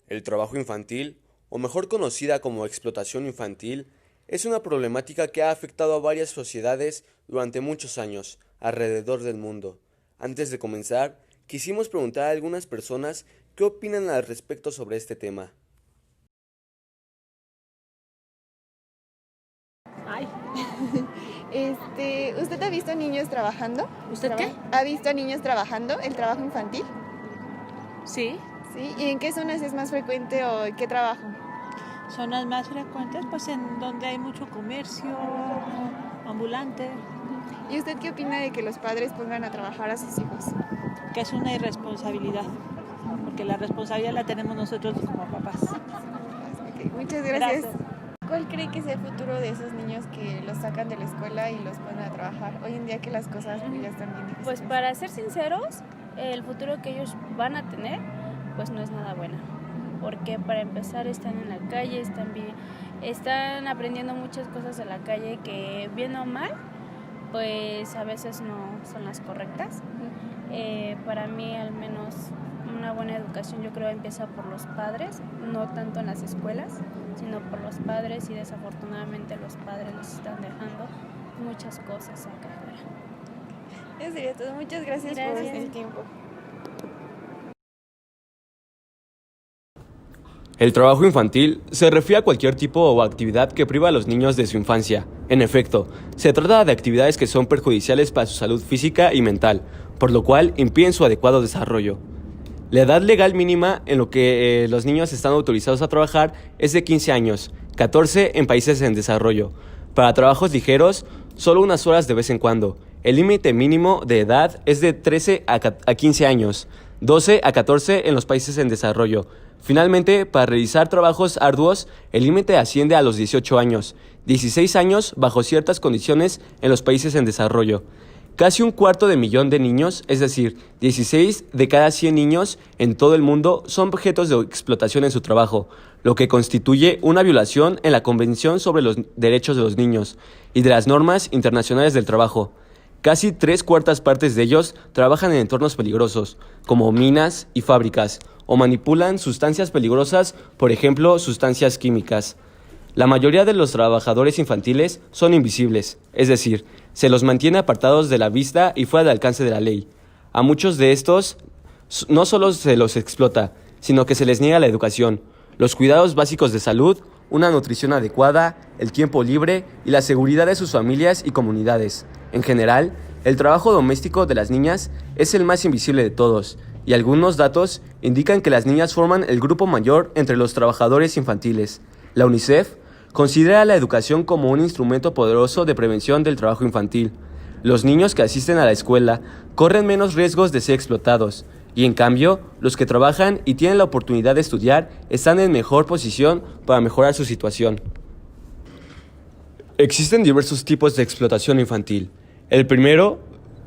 El trabajo infantil, o mejor conocida como explotación infantil, es una problemática que ha afectado a varias sociedades durante muchos años alrededor del mundo. Antes de comenzar, quisimos preguntar a algunas personas qué opinan al respecto sobre este tema. Ay, ¿Usted ha visto niños trabajando? ¿usted qué? ¿Ha visto niños trabajando, el trabajo infantil? Sí, ¿Sí? ¿Y en qué zonas es más frecuente o qué trabajo? zonas más frecuentes, pues en donde hay mucho comercio ambulante, ¿Y usted qué opina de que los padres pongan a trabajar a sus hijos? que es una irresponsabilidad, porque la responsabilidad la tenemos nosotros como papás. Ok, muchas gracias. ¿Cuál cree que sea el futuro de esos niños que los sacan de la escuela y los ponen a trabajar? Hoy en día que las cosas pues, ya están bien Pues difíciles. para ser sinceros, el futuro que ellos van a tener, pues no es nada bueno. Porque para empezar están en la calle, están aprendiendo muchas cosas en la calle que bien o mal, pues a veces no son las correctas. Para mí al menos una buena educación yo creo empieza por los padres, no tanto en las escuelas, sino por los padres y desafortunadamente los padres les están dejando muchas cosas acá afuera. Eso sería todo. Muchas gracias por Gracias. el tiempo. El trabajo infantil se refiere a cualquier tipo o actividad que priva a los niños de su infancia. En efecto, se trata de actividades que son perjudiciales para su salud física y mental, por lo cual impiden su adecuado desarrollo. La edad legal mínima en lo que los niños están autorizados a trabajar es de 15 años, 14 en países en desarrollo. Para trabajos ligeros, solo unas horas de vez en cuando. El límite mínimo de edad es de 13 a 15 años, 12 a 14 en los países en desarrollo. Finalmente, para realizar trabajos arduos, el límite asciende a los 18 años, 16 años bajo ciertas condiciones en los países en desarrollo. Casi 250,000 de niños, es decir, 16 de cada 100 niños en todo el mundo son objetos de explotación en su trabajo, lo que constituye una violación en la Convención sobre los Derechos de los Niños y de las normas internacionales del trabajo. Casi 3/4 de ellos trabajan en entornos peligrosos, como minas y fábricas, o manipulan sustancias peligrosas, por ejemplo, sustancias químicas. La mayoría de los trabajadores infantiles son invisibles, es decir, se los mantiene apartados de la vista y fuera del alcance de la ley. A muchos de estos no solo se los explota, sino que se les niega la educación, los cuidados básicos de salud, una nutrición adecuada, el tiempo libre y la seguridad de sus familias y comunidades. En general, el trabajo doméstico de las niñas es el más invisible de todos, y algunos datos indican que las niñas forman el grupo mayor entre los trabajadores infantiles. La UNICEF considera la educación como un instrumento poderoso de prevención del trabajo infantil. Los niños que asisten a la escuela corren menos riesgos de ser explotados, y en cambio, los que trabajan y tienen la oportunidad de estudiar están en mejor posición para mejorar su situación. Existen diversos tipos de explotación infantil. El primero,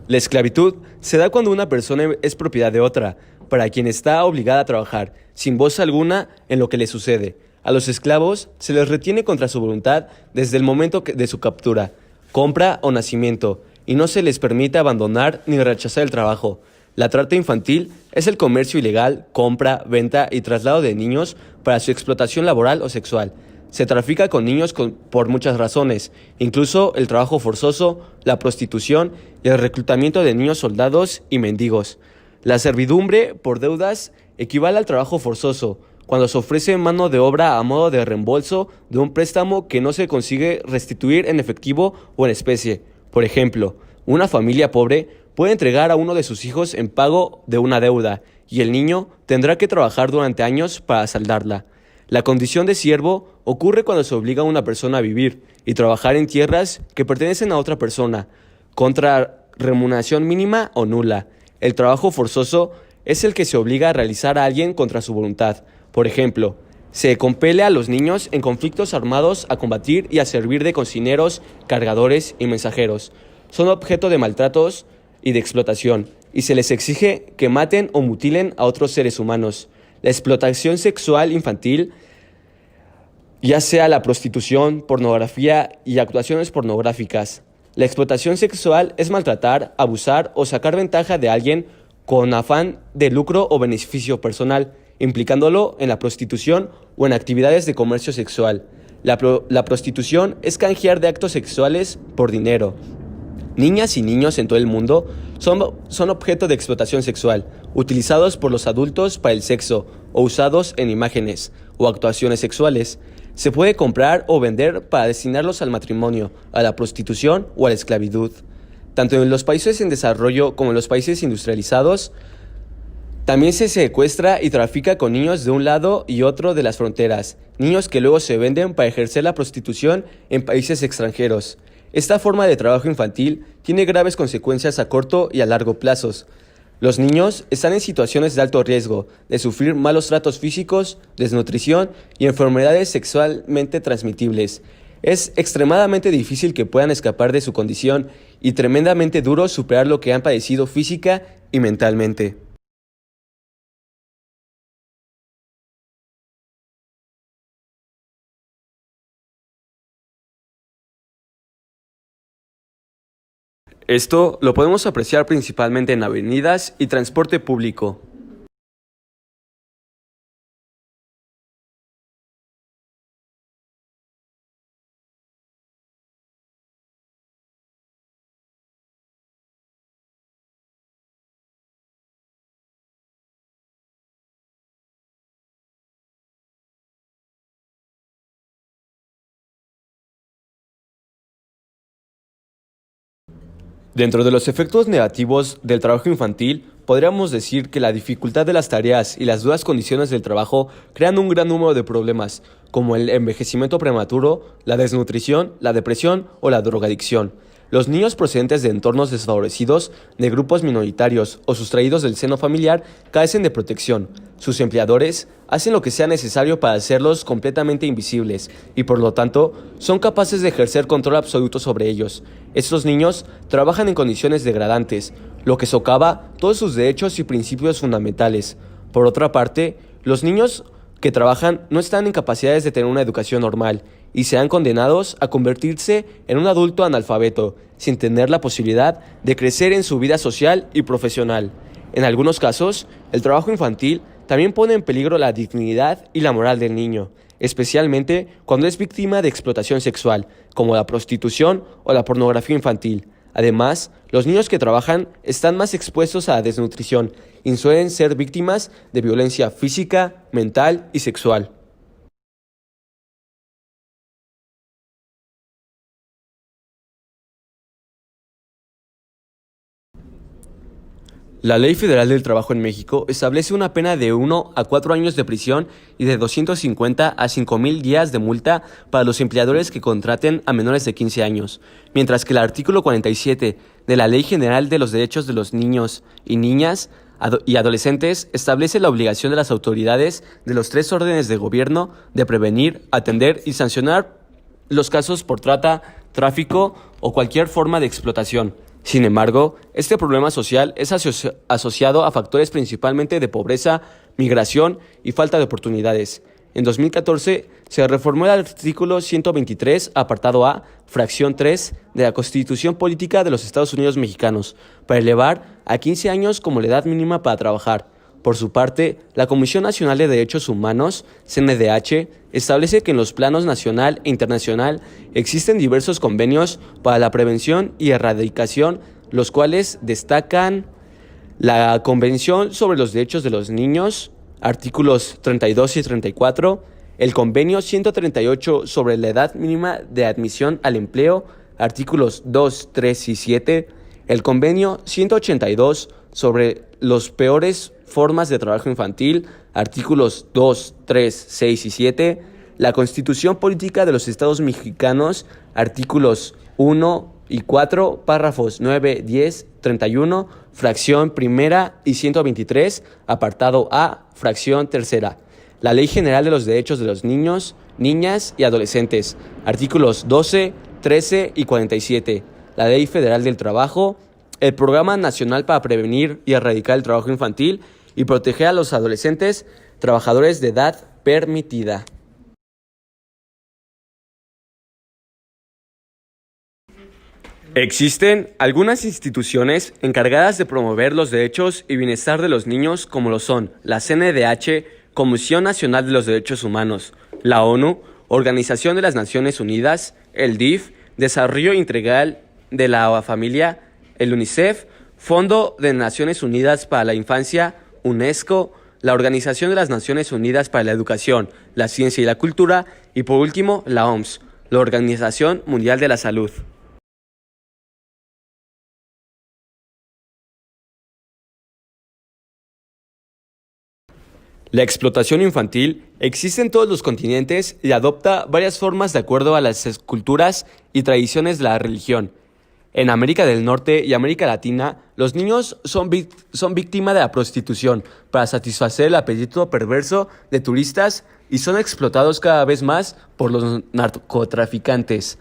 la esclavitud, se da cuando una persona es propiedad de otra, para quien está obligada a trabajar, sin voz alguna en lo que le sucede. A los esclavos se les retiene contra su voluntad desde el momento de su captura, compra o nacimiento, y no se les permite abandonar ni rechazar el trabajo. La trata infantil es el comercio ilegal, compra, venta y traslado de niños para su explotación laboral o sexual. Se trafica con niños por muchas razones, incluso el trabajo forzoso, la prostitución y el reclutamiento de niños soldados y mendigos. La servidumbre por deudas equivale al trabajo forzoso, cuando se ofrece mano de obra a modo de reembolso de un préstamo que no se consigue restituir en efectivo o en especie. Por ejemplo, una familia pobre puede entregar a uno de sus hijos en pago de una deuda, y el niño tendrá que trabajar durante años para saldarla. La condición de siervo ocurre cuando se obliga a una persona a vivir y trabajar en tierras que pertenecen a otra persona, contra remuneración mínima o nula. El trabajo forzoso es el que se obliga a realizar a alguien contra su voluntad. Por ejemplo, se compele a los niños en conflictos armados a combatir y a servir de cocineros, cargadores y mensajeros. Son objeto de maltratos y de explotación, y se les exige que maten o mutilen a otros seres humanos. La explotación sexual infantil, ya sea la prostitución, pornografía y actuaciones pornográficas. La explotación sexual es maltratar, abusar o sacar ventaja de alguien con afán de lucro o beneficio personal, implicándolo en la prostitución o en actividades de comercio sexual. La prostitución es canjear de actos sexuales por dinero. Niñas y niños en todo el mundo son objeto de explotación sexual, utilizados por los adultos para el sexo o usados en imágenes o actuaciones sexuales. Se puede comprar o vender para destinarlos al matrimonio, a la prostitución o a la esclavitud. Tanto en los países en desarrollo como en los países industrializados, también se secuestra y trafica con niños de un lado y otro de las fronteras, niños que luego se venden para ejercer la prostitución en países extranjeros. Esta forma de trabajo infantil tiene graves consecuencias a corto y a largo plazos. Los niños están en situaciones de alto riesgo de sufrir malos tratos físicos, desnutrición y enfermedades sexualmente transmitibles. Es extremadamente difícil que puedan escapar de su condición y tremendamente duro superar lo que han padecido física y mentalmente. Esto lo podemos apreciar principalmente en avenidas y transporte público. Dentro de los efectos negativos del trabajo infantil, podríamos decir que la dificultad de las tareas y las duras condiciones del trabajo crean un gran número de problemas, como el envejecimiento prematuro, la desnutrición, la depresión o la drogadicción. Los niños procedentes de entornos desfavorecidos, de grupos minoritarios o sustraídos del seno familiar carecen de protección. Sus empleadores hacen lo que sea necesario para hacerlos completamente invisibles y por lo tanto son capaces de ejercer control absoluto sobre ellos. Estos niños trabajan en condiciones degradantes, lo que socava todos sus derechos y principios fundamentales. Por otra parte, los niños que trabajan no están en capacidades de tener una educación normal y serán condenados a convertirse en un adulto analfabeto, sin tener la posibilidad de crecer en su vida social y profesional. En algunos casos, el trabajo infantil también pone en peligro la dignidad y la moral del niño, especialmente cuando es víctima de explotación sexual, como la prostitución o la pornografía infantil. Además, los niños que trabajan están más expuestos a la desnutrición y suelen ser víctimas de violencia física, mental y sexual. La Ley Federal del Trabajo en México establece una pena de 1 a 4 años de prisión y de 250 a 5,000 días de multa para los empleadores que contraten a menores de 15 años, mientras que el artículo 47 de la Ley General de los Derechos de los Niños y Niñas y Adolescentes establece la obligación de las autoridades de los 3 órdenes de gobierno de prevenir, atender y sancionar los casos por trata, tráfico o cualquier forma de explotación. Sin embargo, este problema social es asociado a factores principalmente de pobreza, migración y falta de oportunidades. En 2014 se reformó el artículo 123, apartado A, fracción 3, de la Constitución Política de los Estados Unidos Mexicanos, para elevar a 15 años como la edad mínima para trabajar. Por su parte, la Comisión Nacional de Derechos Humanos, CNDH, establece que en los planos nacional e internacional existen diversos convenios para la prevención y erradicación, los cuales destacan la Convención sobre los Derechos de los Niños, artículos 32 y 34, el Convenio 138 sobre la edad mínima de admisión al empleo, artículos 2, 3 y 7, el Convenio 182 sobre los peores formas de trabajo infantil, artículos 2, 3, 6 y 7, la Constitución Política de los Estados Mexicanos, artículos 1 y 4, párrafos 9, 10, 31, fracción primera y 123, apartado A, fracción tercera. La Ley General de los Derechos de los Niños, Niñas y Adolescentes, artículos 12, 13 y 47. La Ley Federal del Trabajo, el Programa Nacional para Prevenir y Erradicar el Trabajo Infantil y proteger a los adolescentes trabajadores de edad permitida. Existen algunas instituciones encargadas de promover los derechos y bienestar de los niños, como lo son la CNDH, Comisión Nacional de los Derechos Humanos, la ONU, Organización de las Naciones Unidas, el DIF, Desarrollo Integral de la Familia, el UNICEF, Fondo de Naciones Unidas para la Infancia, UNESCO, la Organización de las Naciones Unidas para la Educación, la Ciencia y la Cultura y por último la OMS, la Organización Mundial de la Salud. La explotación infantil existe en todos los continentes y adopta varias formas de acuerdo a las culturas y tradiciones de la religión. En América del Norte y América Latina, los niños son víctimas de la prostitución para satisfacer el apetito perverso de turistas y son explotados cada vez más por los narcotraficantes.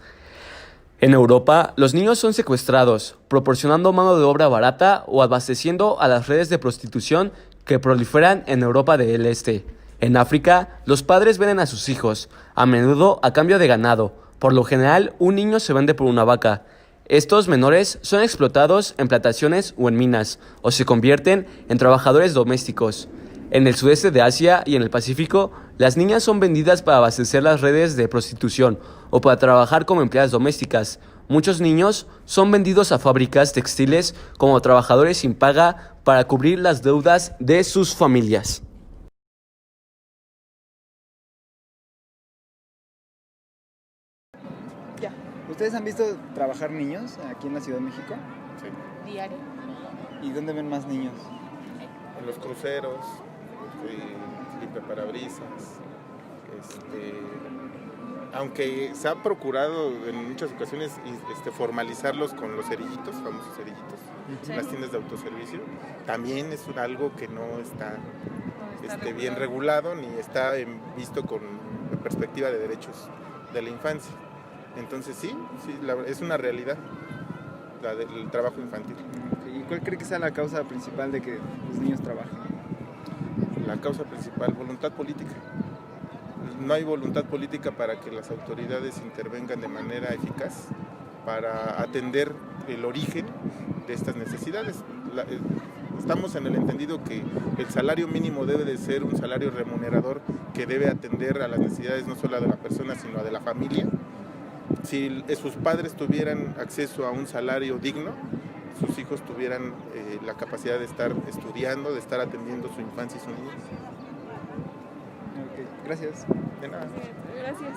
En Europa, los niños son secuestrados, proporcionando mano de obra barata o abasteciendo a las redes de prostitución que proliferan en Europa del Este. En África, los padres venden a sus hijos, a menudo a cambio de ganado. Por lo general, un niño se vende por una vaca. Estos menores son explotados en plantaciones o en minas, o se convierten en trabajadores domésticos. En el sudeste de Asia y en el Pacífico, las niñas son vendidas para abastecer las redes de prostitución o para trabajar como empleadas domésticas. Muchos niños son vendidos a fábricas textiles como trabajadores sin paga para cubrir las deudas de sus familias. ¿Ustedes han visto trabajar niños aquí en la Ciudad de México? Sí. Diario. ¿Y dónde ven más niños? En los cruceros, limpiaparabrisas, aunque se ha procurado en muchas ocasiones formalizarlos con los cerillitos, famosos cerillitos, Sí. las tiendas de autoservicio, también es algo que no está bien regulado ni está visto con perspectiva de derechos de la infancia. Entonces sí, es una realidad la del trabajo infantil. ¿Y cuál cree que sea la causa principal de que los niños trabajen? La causa principal, voluntad política. No hay voluntad política para que las autoridades intervengan de manera eficaz para atender el origen de estas necesidades. Estamos en el entendido que el salario mínimo debe de ser un salario remunerador que debe atender a las necesidades no solo de la persona, sino de la familia. Si sus padres tuvieran acceso a un salario digno, sus hijos tuvieran la capacidad de estar estudiando, de estar atendiendo su infancia y su niñez. Okay, gracias. De nada. Gracias.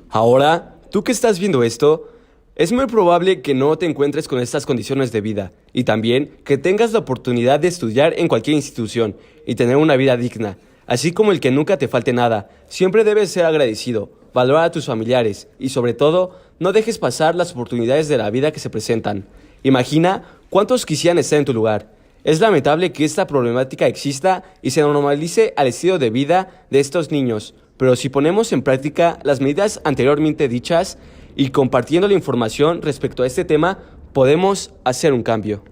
Ahora, tú que estás viendo esto, es muy probable que no te encuentres con estas condiciones de vida y también que tengas la oportunidad de estudiar en cualquier institución y tener una vida digna, así como el que nunca te falte nada. Siempre debes ser agradecido, valorar a tus familiares y sobre todo, no dejes pasar las oportunidades de la vida que se presentan. Imagina cuántos quisieran estar en tu lugar. Es lamentable que esta problemática exista y se normalice al estilo de vida de estos niños, pero si ponemos en práctica las medidas anteriormente dichas y compartiendo la información respecto a este tema, podemos hacer un cambio.